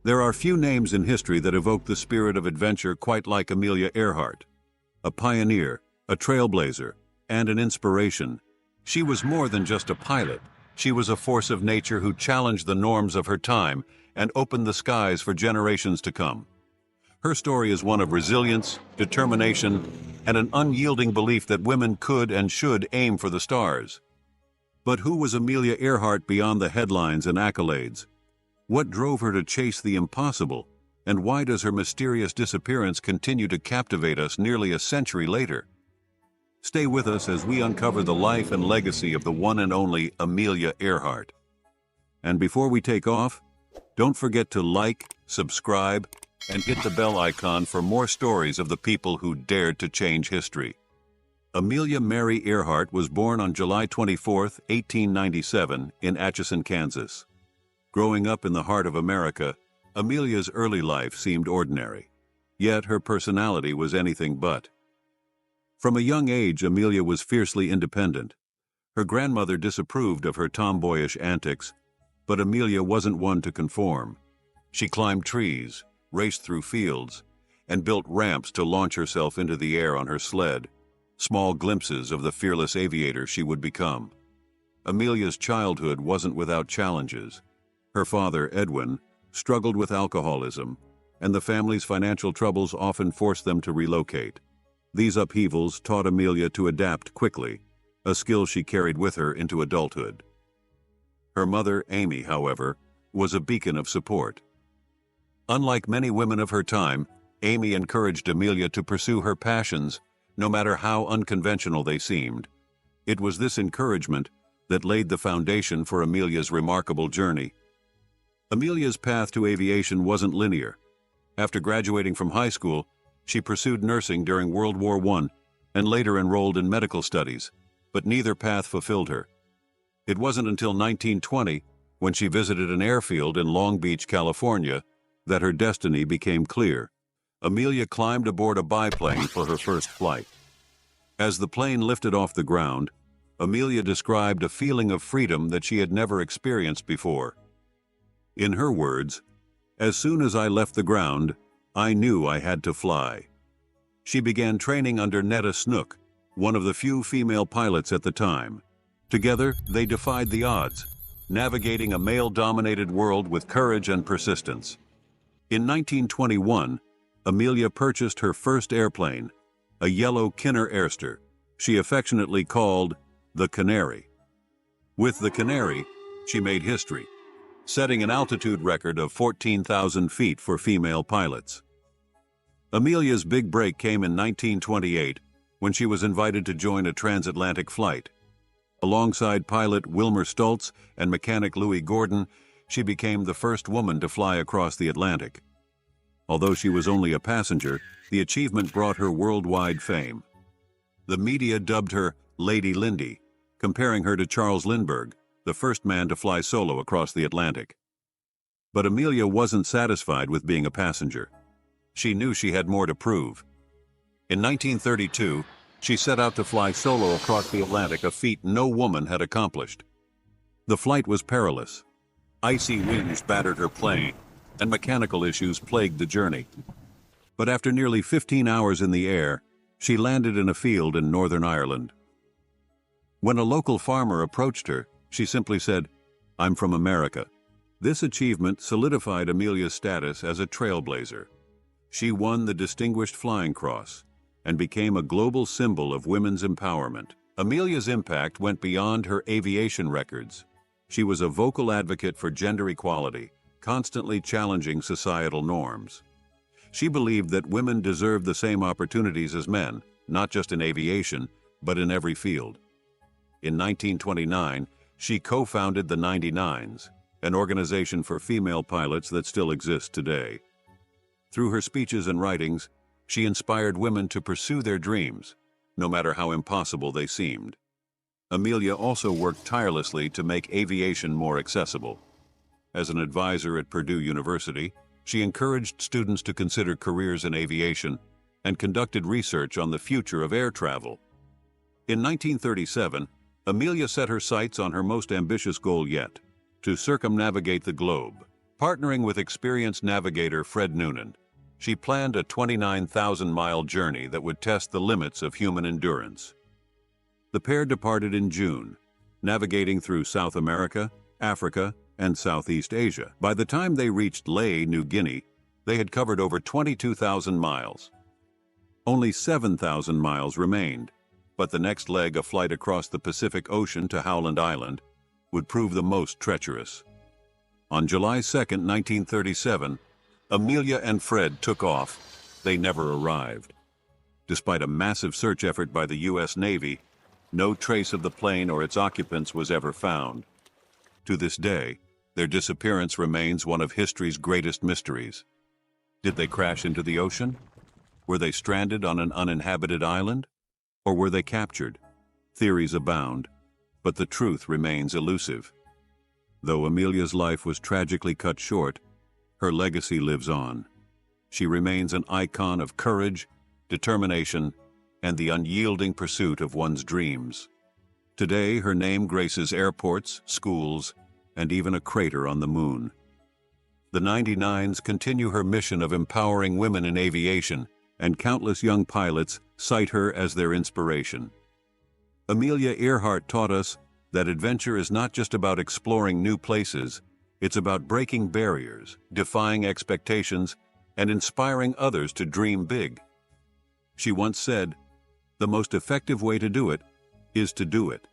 There are few names in history that evoke the spirit of adventure quite like Amelia Earhart. A pioneer, a trailblazer, and an inspiration. She was more than just a pilot. She was a force of nature who challenged the norms of her time and opened the skies for generations to come. Her story is one of resilience, determination, and an unyielding belief that women could and should aim for the stars. But who was Amelia Earhart beyond the headlines and accolades? What drove her to chase the impossible, and why does her mysterious disappearance continue to captivate us nearly a century later? Stay with us as we uncover the life and legacy of the one and only Amelia Earhart. And before we take off, don't forget to like, subscribe, and hit the bell icon for more stories of the people who dared to change history. Amelia Mary Earhart was born on July 24, 1897, in Atchison, Kansas. Growing up in the heart of America, Amelia's early life seemed ordinary. Yet her personality was anything but. From a young age, Amelia was fiercely independent. Her grandmother disapproved of her tomboyish antics, but Amelia wasn't one to conform. She climbed trees, raced through fields, and built ramps to launch herself into the air on her sled, small glimpses of the fearless aviator she would become. Amelia's childhood wasn't without challenges. Her father, Edwin, struggled with alcoholism, and the family's financial troubles often forced them to relocate. These upheavals taught Amelia to adapt quickly, a skill she carried with her into adulthood. Her mother, Amy, however, was a beacon of support. Unlike many women of her time, Amy encouraged Amelia to pursue her passions, no matter how unconventional they seemed. It was this encouragement that laid the foundation for Amelia's remarkable journey. Amelia's path to aviation wasn't linear. After graduating from high school, she pursued nursing during World War I and later enrolled in medical studies, but neither path fulfilled her. It wasn't until 1920, when she visited an airfield in Long Beach, California, that her destiny became clear. Amelia climbed aboard a biplane for her first flight. As the plane lifted off the ground, Amelia described a feeling of freedom that she had never experienced before. In her words, "As soon as I left the ground, I knew I had to fly." She began training under Netta Snook, one of the few female pilots at the time. Together, they defied the odds, navigating a male-dominated world with courage and persistence. In 1921, Amelia purchased her first airplane, a yellow Kinner Airster she affectionately called the Canary. With the Canary, she made history, setting an altitude record of 14,000 feet for female pilots. Amelia's big break came in 1928 when she was invited to join a transatlantic flight. Alongside pilot Wilmer Stoltz and mechanic Louis Gordon, she became the first woman to fly across the Atlantic. Although she was only a passenger, the achievement brought her worldwide fame. The media dubbed her Lady Lindy, comparing her to Charles Lindbergh, the first man to fly solo across the Atlantic. But Amelia wasn't satisfied with being a passenger. She knew she had more to prove. In 1932, she set out to fly solo across the Atlantic, a feat no woman had accomplished. The flight was perilous. Icy winds battered her plane, and mechanical issues plagued the journey. But after nearly 15 hours in the air, she landed in a field in Northern Ireland. When a local farmer approached her, she simply said, "I'm from America." This achievement solidified Amelia's status as a trailblazer. She won the Distinguished Flying Cross and became a global symbol of women's empowerment. Amelia's impact went beyond her aviation records. She was a vocal advocate for gender equality, constantly challenging societal norms. She believed that women deserved the same opportunities as men, not just in aviation, but in every field. In 1929, she co-founded the 99s, an organization for female pilots that still exists today. Through her speeches and writings, she inspired women to pursue their dreams, no matter how impossible they seemed. Amelia also worked tirelessly to make aviation more accessible. As an advisor at Purdue University, she encouraged students to consider careers in aviation and conducted research on the future of air travel. In 1937, Amelia set her sights on her most ambitious goal yet, to circumnavigate the globe, Partnering with experienced navigator Fred Noonan, she planned a 29,000-mile journey that would test the limits of human endurance. The pair departed in June, navigating through South America, Africa, and Southeast Asia. By the time they reached Lae, New Guinea, they had covered over 22,000 miles. Only 7,000 miles remained, but the next leg, a flight across the Pacific Ocean to Howland Island, would prove the most treacherous. On July 2, 1937, Amelia and Fred took off. They never arrived. Despite a massive search effort by the U.S. Navy, no trace of the plane or its occupants was ever found. To this day, their disappearance remains one of history's greatest mysteries. Did they crash into the ocean? Were they stranded on an uninhabited island? Or were they captured? Theories abound, but the truth remains elusive. Though Amelia's life was tragically cut short, her legacy lives on. She remains an icon of courage, determination, and the unyielding pursuit of one's dreams. Today, her name graces airports, schools, and even a crater on the moon. The 99s continue her mission of empowering women in aviation, and countless young pilots cite her as their inspiration. Amelia Earhart taught us that adventure is not just about exploring new places, it's about breaking barriers, defying expectations, and inspiring others to dream big. She once said, "The most effective way to do it is to do it."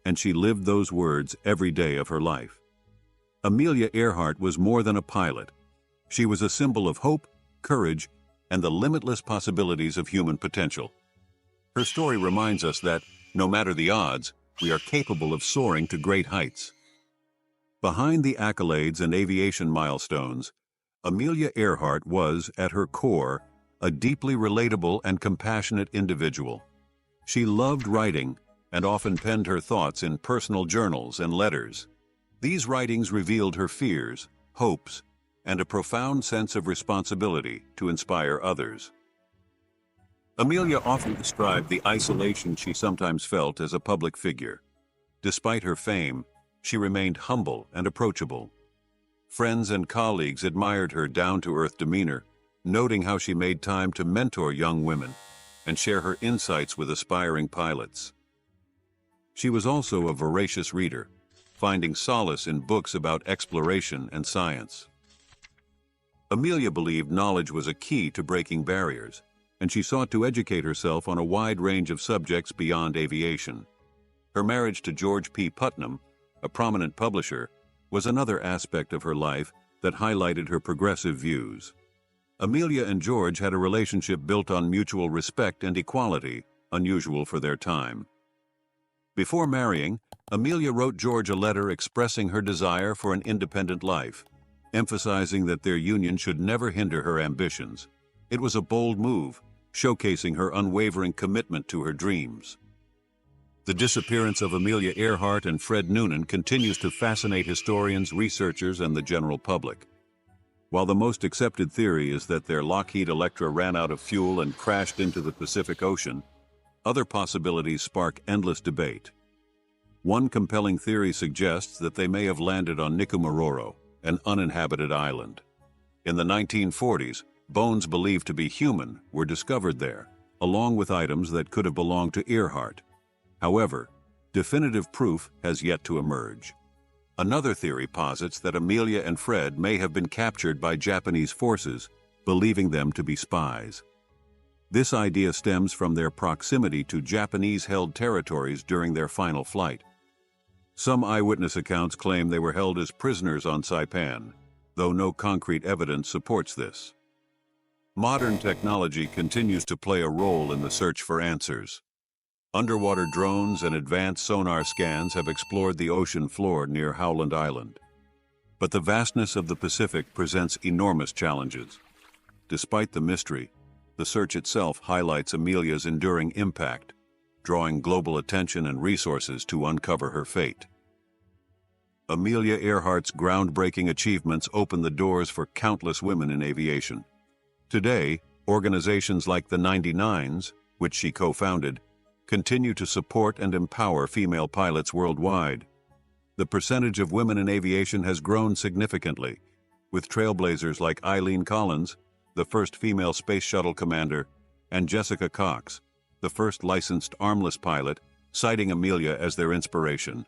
And she lived those words every day of her life. Amelia Earhart was more than a pilot. She was a symbol of hope, courage, and the limitless possibilities of human potential. Her story reminds us that, no matter the odds, we are capable of soaring to great heights. Behind the accolades and aviation milestones, Amelia Earhart was, at her core, a deeply relatable and compassionate individual. She loved writing and often penned her thoughts in personal journals and letters. These writings revealed her fears, hopes, and a profound sense of responsibility to inspire others. Amelia often described the isolation she sometimes felt as a public figure. Despite her fame, she remained humble and approachable. Friends and colleagues admired her down-to-earth demeanor, noting how she made time to mentor young women and share her insights with aspiring pilots. She was also a voracious reader, finding solace in books about exploration and science. Amelia believed knowledge was a key to breaking barriers, and she sought to educate herself on a wide range of subjects beyond aviation. Her marriage to George P. Putnam, a prominent publisher, was another aspect of her life that highlighted her progressive views. Amelia and George had a relationship built on mutual respect and equality, unusual for their time. Before marrying, Amelia wrote George a letter expressing her desire for an independent life, emphasizing that their union should never hinder her ambitions. It was a bold move, showcasing her unwavering commitment to her dreams. The disappearance of Amelia Earhart and Fred Noonan continues to fascinate historians, researchers, and the general public. While the most accepted theory is that their Lockheed Electra ran out of fuel and crashed into the Pacific Ocean, other possibilities spark endless debate. One compelling theory suggests that they may have landed on Nikumaroro, an uninhabited island. In the 1940s, bones believed to be human were discovered there, along with items that could have belonged to Earhart. However, definitive proof has yet to emerge. Another theory posits that Amelia and Fred may have been captured by Japanese forces, believing them to be spies. This idea stems from their proximity to Japanese-held territories during their final flight. Some eyewitness accounts claim they were held as prisoners on Saipan, though no concrete evidence supports this. Modern technology continues to play a role in the search for answers. Underwater drones and advanced sonar scans have explored the ocean floor near Howland Island. But the vastness of the Pacific presents enormous challenges. Despite the mystery, the search itself highlights Amelia's enduring impact, drawing global attention and resources to uncover her fate. Amelia Earhart's groundbreaking achievements opened the doors for countless women in aviation. Today, organizations like the 99s, which she co-founded, continue to support and empower female pilots worldwide. The percentage of women in aviation has grown significantly, with trailblazers like Eileen Collins, the first female space shuttle commander, and Jessica Cox, the first licensed armless pilot, citing Amelia as their inspiration.